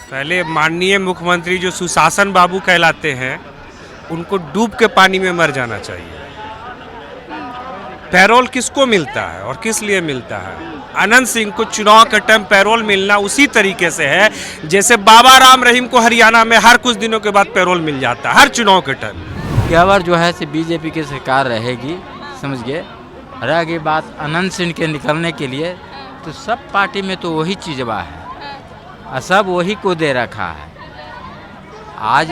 पहले माननीय मुख्यमंत्री जो सुशासन बाबू कहलाते हैं उनको डूब के पानी में मर जाना चाहिए। पैरोल किसको मिलता है और किस लिए मिलता है? अनंत सिंह को चुनाव के टाइम पैरोल मिलना उसी तरीके से है जैसे बाबा राम रहीम को हरियाणा में हर कुछ दिनों के बाद पैरोल मिल जाता है हर चुनाव के टाइम। क्या बार जो है बीजेपी की सरकार रहेगी, समझ गए। रही बात अनंत सिंह के निकलने के लिए, तो सब पार्टी में तो वही चीज़वा है और सब वही को दे रखा है। आज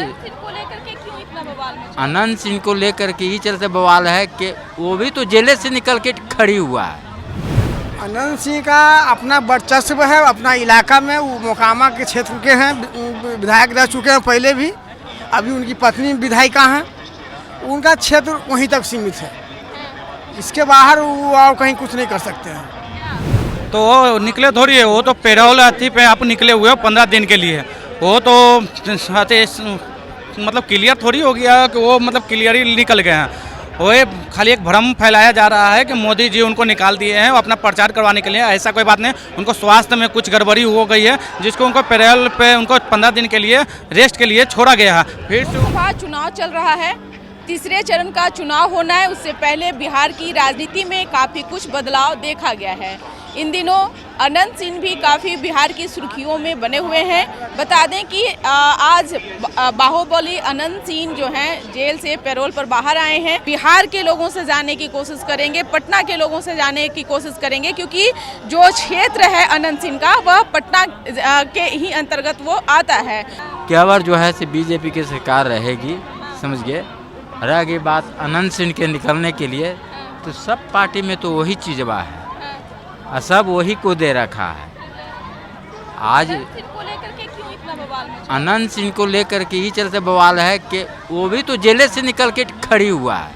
अनंत सिंह को लेकर के ही चलते बवाल है कि वो भी तो जेल से निकल के खड़ी हुआ है। अनंत सिंह का अपना वर्चस्व है, अपना इलाका में वो मोकामा के क्षेत्र के हैं, विधायक रह चुके हैं पहले भी, अभी उनकी पत्नी विधायिका हैं, उनका क्षेत्र वहीं तक सीमित है, इसके बाहर वो और कहीं कुछ नहीं कर सकते हैं। तो वो निकले थोड़ी है, वो तो पेरोल अथी पे आप निकले हुए हो 15 दिन के लिए, वो तो मतलब क्लियर थोड़ी हो गया कि वो मतलब क्लियर ही निकल गए हैं। वो खाली एक भ्रम फैलाया जा रहा है कि मोदी जी उनको निकाल दिए हैं अपना प्रचार करवाने के लिए। ऐसा कोई बात नहीं, उनको स्वास्थ्य में कुछ गड़बड़ी हो गई है जिसको उनको पेरोल पे उनको 15 दिन के लिए रेस्ट के लिए छोड़ा गया है। फिर चुनाव चल रहा है, तीसरे चरण का चुनाव होना है। उससे पहले बिहार की राजनीति में काफ़ी कुछ बदलाव देखा गया है। इन दिनों अनंत सिंह भी काफ़ी बिहार की सुर्खियों में बने हुए हैं। बता दें कि आज बाहुबली अनंत सिंह जो हैं जेल से पैरोल पर बाहर आए हैं। बिहार के लोगों से जानने की कोशिश करेंगे, पटना के लोगों से जानने की कोशिश करेंगे, क्योंकि जो क्षेत्र है अनंत सिंह का वह पटना के ही अंतर्गत वो आता है। क्या बार जो है बीजेपी की सरकार रहेगी, समझ गए। रही बात अनंत सिंह के निकलने के लिए, तो सब पार्टी में तो वही चीज़वा है और सब वही को दे रखा है। आज अनंत सिंह को लेकर के ही चलते बवाल है कि वो भी तो जेल से निकल के खड़ी हुआ है।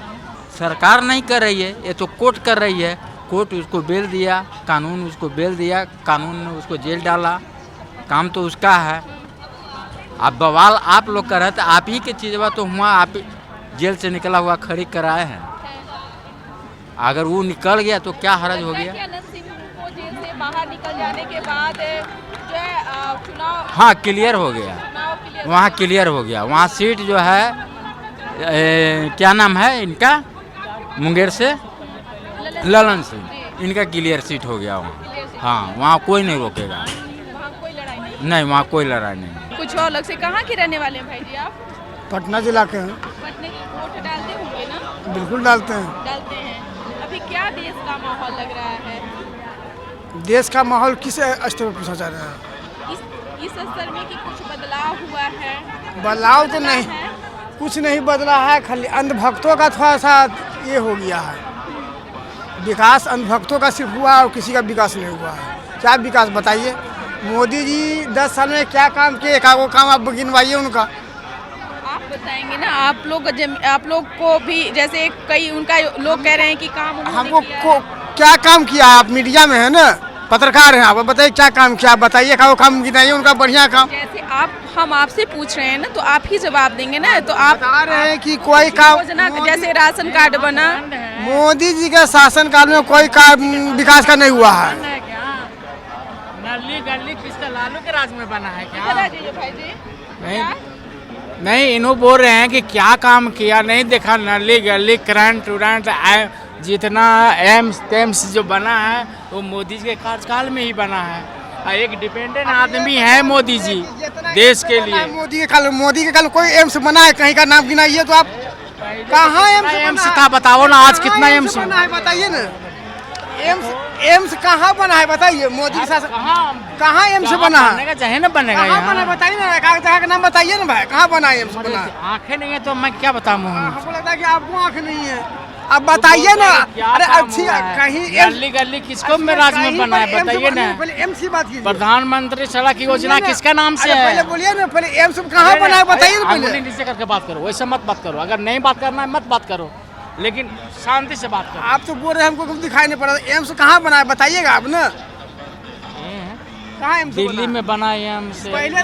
सरकार नहीं कर रही है, ये तो कोर्ट कर रही है। कोर्ट उसको बेल दिया, कानून उसको बेल दिया, कानून ने उसको जेल डाला, काम तो उसका है। अब बवाल आप लोग कर रहे थे, आप ही की चीज़वा तो हुआ, आप जेल से निकला हुआ खड़ी कराए हैं। अगर वो निकल गया तो क्या हर्ज हो गया? जेल से बाहर निकल जाने के बाद जो है चुनाव, हाँ क्लियर हो गया, वहाँ क्लियर हो गया। वहाँ सीट जो है क्या नाम है इनका, मुंगेर से ललन सिंह, इनका क्लियर सीट हो गया वहाँ। हाँ वहाँ कोई नहीं रोकेगा, नहीं वहाँ कोई लड़ाई नहीं। कुछ और अलग से कहाँ के रहने वाले हैं भाई जी आप? पटना जिला के हैं। पटना की वोट डालते होंगे ना? बिल्कुल डालते हैं। डालते हैं। अभी क्या देश का माहौल लग रहा है? देश का माहौल किस स्तर पर पूछा जा रहा है? इस स्तर में कि कुछ बदलाव हुआ है? बदलाव तो नहीं, कुछ नहीं बदला है, खाली अंधभक्तों का थोड़ा सा ये हो गया है। विकास अंधभक्तों का सिर्फ हुआ और किसी का विकास नहीं हुआ है। क्या विकास बताइए? मोदी जी 10 साल में क्या काम किए, एक आगो काम आप गिनवाइए उनका। आप बताएंगे ना, आप लोग को भी जैसे कई उनका लोग कह रहे हैं कि काम हमको क्या काम किया? आप मीडिया में है ना, पत्रकार हैं आप, बताइए क्या काम किया, बताइए का वो काम गिनाइए उनका बढ़िया काम। जैसे हम आपसे पूछ रहे हैं ना, तो आप ही जवाब देंगे ना। तो आप बता रहे हैं कि कोई काम योजना जैसे राशन कार्ड बना, मोदी जी के शासनकाल में कोई काम विकास का नहीं हुआ है। नली गली किसका लालू के राज में बना है क्या? भाई जी नहीं, इन्हों बोल रहे हैं कि क्या काम किया, नहीं देखा नली गली करंट उरंट जितना एम्स जो बना है वो मोदी जी के कार्यकाल में ही बना है। एक डिपेंडेंट आदमी है मोदी जी देश के लिए। मोदी के काल कोई एम्स बना है कहीं का नाम गिनाइए तो आप। कहाँ एम्स था बताओ ना, आज कितना एम्स बना है बताइए ना। एम्स कहाँ बना है बताइए? मोदी के शासन कहाँ एम्स बना है? चाहे ना बनेगा कहाँ बना बताइए ना, एक जगह का नाम बताइए ना भाई, कहाँ बना एम्स बना? आंखें नहीं है तो मैं क्या बताऊँ? हमको लगता है कि आपको आँख नहीं है, अब बताइए ना। अरे अच्छी कहीं गली गली किसको में राज में बना है बताइए ना। पहले एम्स की बात कीजिए। प्रधानमंत्री सड़क योजना किसका नाम से है? पहले बोलिए ना, पहले एम्स कहाँ बना है बताइए ना पहले। नीचे करके बात करो, वैसे मत बात करो। अगर नहीं बात करना है मत बात करो, लेकिन शांति से बात करो। आप तो बोल रहे हैं हमको कुछ दिखाई नहीं पड़ा। एम्स कहाँ बना है बताइएगा आप ना। कहाँ एम्स दिल्ली में बना एम्स, पहले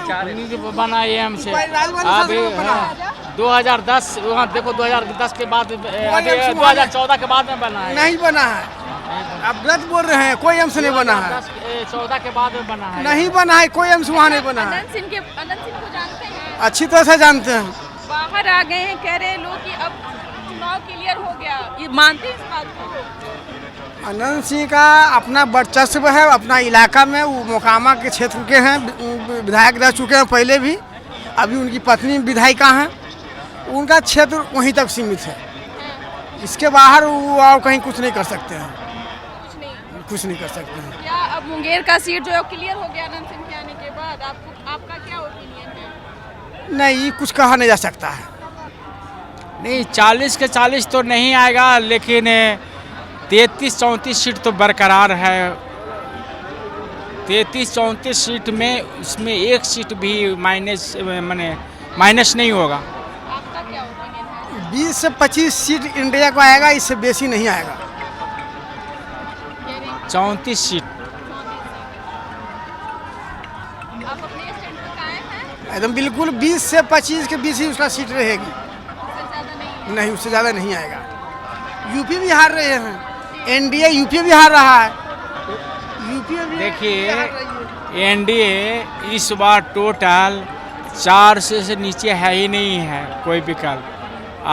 बना एम्स अभी 2010, वहाँ देखो 2010 के बाद 2014 के बाद में बना है। नहीं बना है। आप गलत बोल रहे हैं, कोई एम्स नहीं बना है, 14 के बाद में बना है। नहीं बना है, कोई एम्स वहाँ नहीं बना है। अनंत सिंह को जानते हैं? अच्छी तरह से जानते हैं। बाहर आ गए हैं, कह रहे हैं लोग कि अब चुनाव क्लियर हो गया, ये मानते हैं इस बात को? अनंत सिंह का अपना वर्चस्व है, अपना इलाका में वो मोकामा के क्षेत्र के हैं, विधायक रह चुके हैं पहले भी, अभी उनकी पत्नी विधायिका हैं, उनका क्षेत्र वहीं तक सीमित है, इसके बाहर वो और कहीं कुछ नहीं कर सकते हैं, कुछ नहीं कर सकते हैं। क्या अब मुंगेर का सीट जो है क्लियर हो गया अनंत सिंह के आने के बाद? आपका क्या ओपिनियन है? नहीं, कुछ कहा नहीं जा सकता है। नहीं, 40 के 40 तो नहीं आएगा, लेकिन 33-34 सीट तो बरकरार है। 33-34 सीट में उसमें एक सीट भी माइनस नहीं होगा। आपका क्या ओपिनियन है? 20 से 25 सीट इंडिया को आएगा, इससे बेसी नहीं आएगा। 34 सीट। आप अपने स्टैंड पर कायम हैं? एकदम बिल्कुल 20 से 25 के बीच ही उसका सीट रहेगी, उससे ज़्यादा नहीं? नहीं उससे ज़्यादा नहीं आएगा। यूपी भी हार रहे हैं, एनडीए यूपी भी हार रहा है, यूपी भी देखिए, हार रही है। एनडीए इस बार टोटल 400 से नीचे है ही नहीं है कोई विकल्प।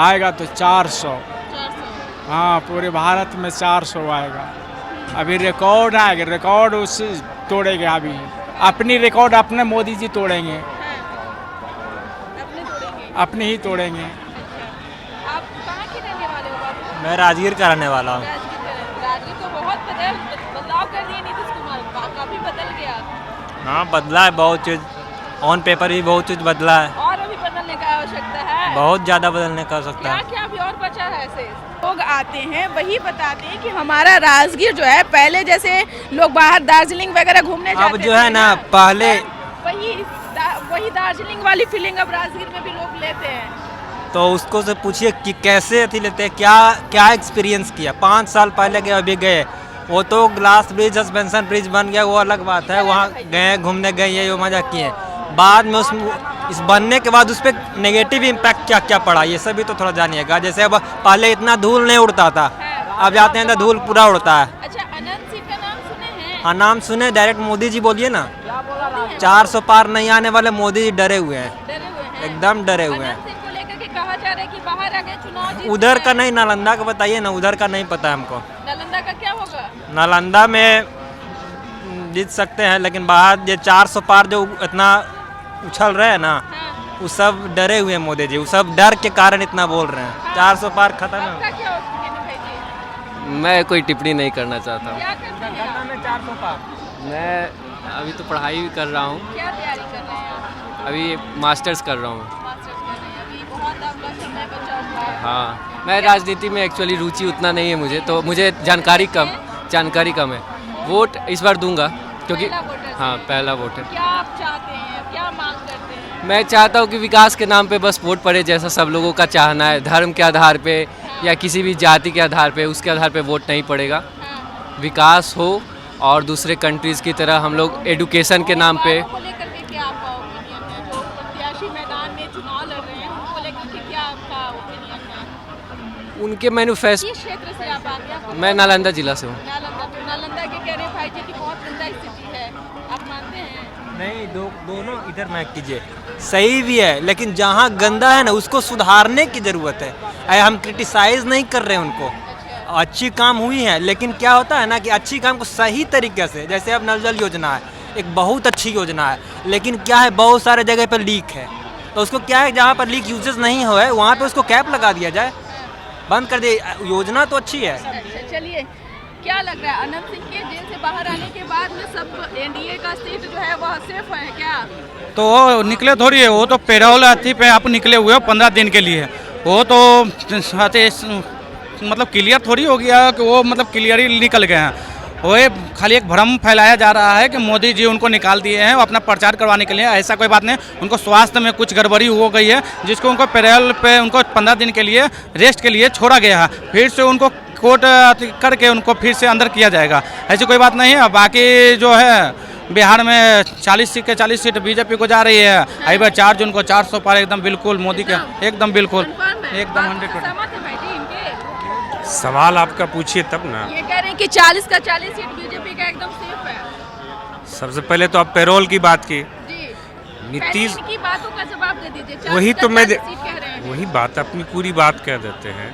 आएगा तो 400। 400। हाँ, पूरे भारत में 400 आएगा। अभी रिकॉर्ड आएगा, रिकॉर्ड उससे तोड़ेंगे। अभी अपनी रिकॉर्ड अपने मोदी जी तोड़ेंगे, अपने तोड़ेंगे? अपने ही तोड़ेंगे। अच्छा, आप कहाँ के रहने वाले हो बाबू? मैं राजगीर का रहने वाला हूँ। राजगीर तो बहुत बदलाव कर दिए नीतीश कुमार, काफी बदल गया। हाँ, बदला है बहुत चीज़, ऑन पेपर भी बहुत चीज़ बदला है, और अभी बदलने का आवश्यकता है, बहुत ज़्यादा बदलने का सकता क्या है। क्या अभी और बचा है ऐसे? लोग आते हैं वही बताते हैं कि हमारा राजगीर जो है, पहले जैसे लोग बाहर दार्जिलिंग वगैरह घूमने जाते अब जो है थे ना, पहले वही दार्जिलिंग वाली फीलिंग अब राजगीर में भी लोग लेते हैं। तो उसको से पूछिए कि कैसे अथी लेते हैं, क्या क्या एक्सपीरियंस किया। 5 साल पहले गए, अभी गए, वो तो ग्लास ब्रिज, सस्पेंशन ब्रिज बन गया, वो अलग बात है, वहाँ गए, घूमने गए, ये वो मजा किए। बाद में इस बनने के बाद उस पर नेगेटिव इम्पैक्ट क्या क्या पड़ा, ये सब भी तो थोड़ा जानिएगा। जैसे अब पहले इतना धूल नहीं उड़ता था, अब जाते हैं तो धूल पूरा उड़ता है। अच्छा, अनंत सिंह का नाम सुने हैं? हाँ, नाम सुने, डायरेक्ट मोदी जी बोलिए ना। 400 पार नहीं आने वाले मोदी जी डरे हुए हैं, डरे हुए हैं? एकदम डरे हुए हैं। अनंत सिंह को लेकर के कहा जा रहा है कि बाहर आगे चुनाव जीत उधर का सकते नहीं, नालंदा का बताइए ना, उधर का नहीं पता है हमको। हैं। नालंदा का क्या होगा? नालंदा में जीत सकते हैं, लेकिन बाहर ये 400 पार जो इतना उछल रहे हैं ना, हाँ। वो सब डरे हुए हैं मोदी जी, वो सब डर के कारण इतना बोल रहे हैं। 400 पार खत्म आपका है। क्या ओपिनियन है भाई जी? मैं कोई टिप्पणी नहीं करना चाहता हूँ। क्या करते हैं आप? 400 पार मैं अभी तो पढ़ाई भी कर रहा हूँ, क्या तैयारी कर रहे हैं आप? अभी मास्टर्स कर रहा हूँ। मास्टर्स कर रहे हैं, अभी बहुत आपका समय बचा हुआ है। हाँ, मैं राजनीति में एक्चुअली रुचि उतना नहीं है मुझे, तो मुझे जानकारी कम है। वोट इस बार दूंगा क्योंकि पहला वोटर से। हाँ, पहला वोट है। क्या आप चाहते हैं, क्या मांग करते हैं? मैं चाहता हूँ कि विकास के नाम पे बस वोट पड़े, जैसा सब लोगों का चाहना है। धर्म के आधार पे या किसी भी जाति के आधार पे, उसके आधार पे वोट नहीं पड़ेगा। हाँ। विकास हो, और दूसरे कंट्रीज़ की तरह हम लोग एडुकेशन के नाम पे। को लेकर के क्या आपका ओपिनियन है? जो प्रत्याशी मैदान में चुनाव लड़ रहे हैं, उनको लेकर के क्या आपका ओपिनियन है? उनके मैनिफेस्टो। किस क्षेत्र से आप आते हैं? आपको मैं नालंदा जिला से हूँ। नालंदा, तो नालंदा के कह रहे हैं भाई जी की बहुत गंदा स्थिति है, आप मानते हैं? नहीं, दोनों इधर मैच कीजिए, सही भी है, लेकिन जहाँ गंदा है ना, उसको सुधारने की ज़रूरत है। हम क्रिटिसाइज़ नहीं कर रहे हैं उनको, अच्छी काम हुई है, लेकिन क्या होता है ना कि अच्छी काम को सही तरीके से, जैसे अब नल जल योजना है, एक बहुत अच्छी योजना है, लेकिन क्या है, बहुत सारे जगह पर लीक है, तो उसको क्या है, जहाँ पर लीक यूजेस नहीं हो है, वहाँ पे उसको कैप लगा दिया जाए, बंद कर दिए। योजना तो अच्छी है। अच्छा, चलिए, क्या लग रहा है अनंत सिंह के जेल से बाहर आने के बाद में सब एनडीए का सीट जो है वह सेफ है क्या? तो वो निकले थोड़ी है, वो तो पेरोल अथी पे आप निकले हुए हो 15 दिन के लिए, वो तो मतलब क्लियर थोड़ी हो गया कि वो मतलब क्लियर ही निकल गए हैं। वो खाली एक भ्रम फैलाया जा रहा है कि मोदी जी उनको निकाल दिए हैं अपना प्रचार करवाने के लिए। ऐसा कोई बात नहीं, उनको स्वास्थ्य में कुछ गड़बड़ी हो गई है, जिसको उनको पेरोल पे उनको 15 दिन के लिए रेस्ट के लिए छोड़ा गया है। फिर से उनको कोर्ट करके उनको फिर से अंदर किया जाएगा, ऐसी कोई बात नहीं है। बाकी जो है बिहार में 40 सीट बीजेपी को जा रही है। आई बार 4 जून को 400 पार एकदम बिल्कुल मोदी का, एकदम बिल्कुल, एकदम 100%। सवाल आपका पूछिए तब ना। ये कह रहे हैं कि 40 का 40 सीट बीजेपी का एकदम सेफ है। सबसे पहले तो आप पेरोल की बात की। जी, नीतीश पहले इनकी बातों का जवाब दे दीजिए। 40 वही का तो मैं 40 सीट कह रहे हैं। वही बात अपनी पूरी बात कह देते हैं।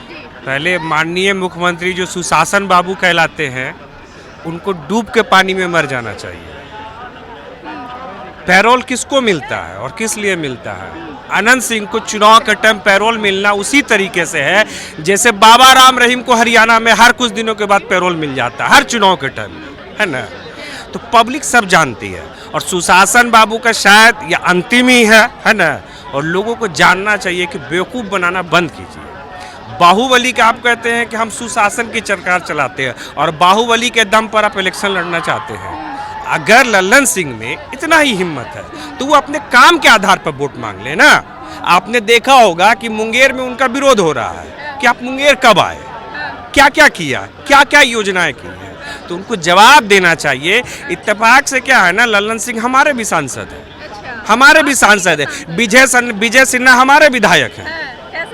जी, पहले माननीय मुख्यमंत्री जो सुशासन बाबू कहलाते हैं उनको डूब के पानी में मर जाना चाहिए। पैरोल किसको मिलता है और किस लिए मिलता है? अनंत सिंह को चुनाव के टाइम पैरोल मिलना उसी तरीके से है जैसे बाबा राम रहीम को हरियाणा में हर कुछ दिनों के बाद पैरोल मिल जाता है, हर चुनाव के टाइम, है ना। तो पब्लिक सब जानती है और सुशासन बाबू का शायद ये अंतिम ही है ना। और लोगों को जानना चाहिए कि बेवकूफ़ बनाना बंद कीजिए। बाहुबली का आप कहते हैं कि हम सुशासन की सरकार चलाते हैं और बाहुबली के दम पर आप इलेक्शन लड़ना चाहते हैं। अगर लल्लन सिंह में इतना ही हिम्मत है तो वो अपने काम के आधार पर वोट मांग ले ना। आपने देखा होगा कि मुंगेर में उनका विरोध हो रहा है कि आप मुंगेर कब आए, क्या क्या किया, क्या क्या योजनाएं की हैं, तो उनको जवाब देना चाहिए। इत्तेफाक से क्या है ना, लल्लन सिंह हमारे भी सांसद हैं, हमारे भी सांसद हैं। विजय सिन्हा हमारे विधायक हैं,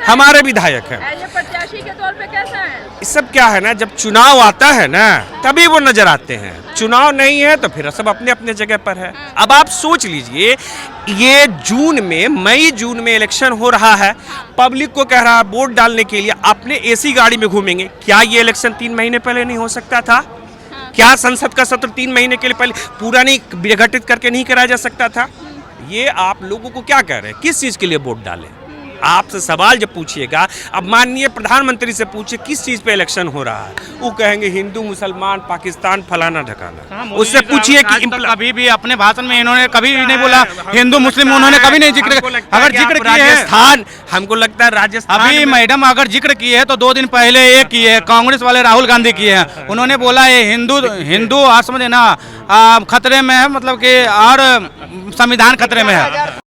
हमारे विधायक हैं। ये प्रत्याशी के तौर पे कैसा है? ये सब क्या है ना, जब चुनाव आता है ना तभी वो नजर आते हैं। चुनाव नहीं है तो फिर सब अपने अपने जगह पर है। अब आप सोच लीजिए, ये मई जून में इलेक्शन हो रहा है, पब्लिक को कह रहा है वोट डालने के लिए अपने एसी गाड़ी में घूमेंगे। क्या ये इलेक्शन 3 महीने पहले नहीं हो सकता था? क्या संसद का सत्र 3 महीने के लिए पहले पूरा नहीं विघटित करके नहीं कराया जा सकता था? ये आप लोगों को क्या कह रहे हैं, किस चीज़ के लिए वोट डालें? आपसे सवाल जब पूछिएगा, अब माननीय प्रधानमंत्री से पूछिए किस चीज़ पे इलेक्शन हो रहा है, वो कहेंगे हिंदू मुसलमान पाकिस्तान फलाना ढकाना। उससे पूछिए कि कभी भी अपने भाषण में इन्होंने कभी नहीं बोला हिंदू मुस्लिम, उन्होंने कभी नहीं जिक्र। अगर जिक्र किए राजस्थान, हमको लगता है राजस्थान अभी मैडम अगर जिक्र किए है तो 2 दिन पहले ये किए है, कांग्रेस वाले राहुल गांधी किए हैं। उन्होंने बोला ये हिंदू समझे ना खतरे में है, मतलब कि और संविधान खतरे में है।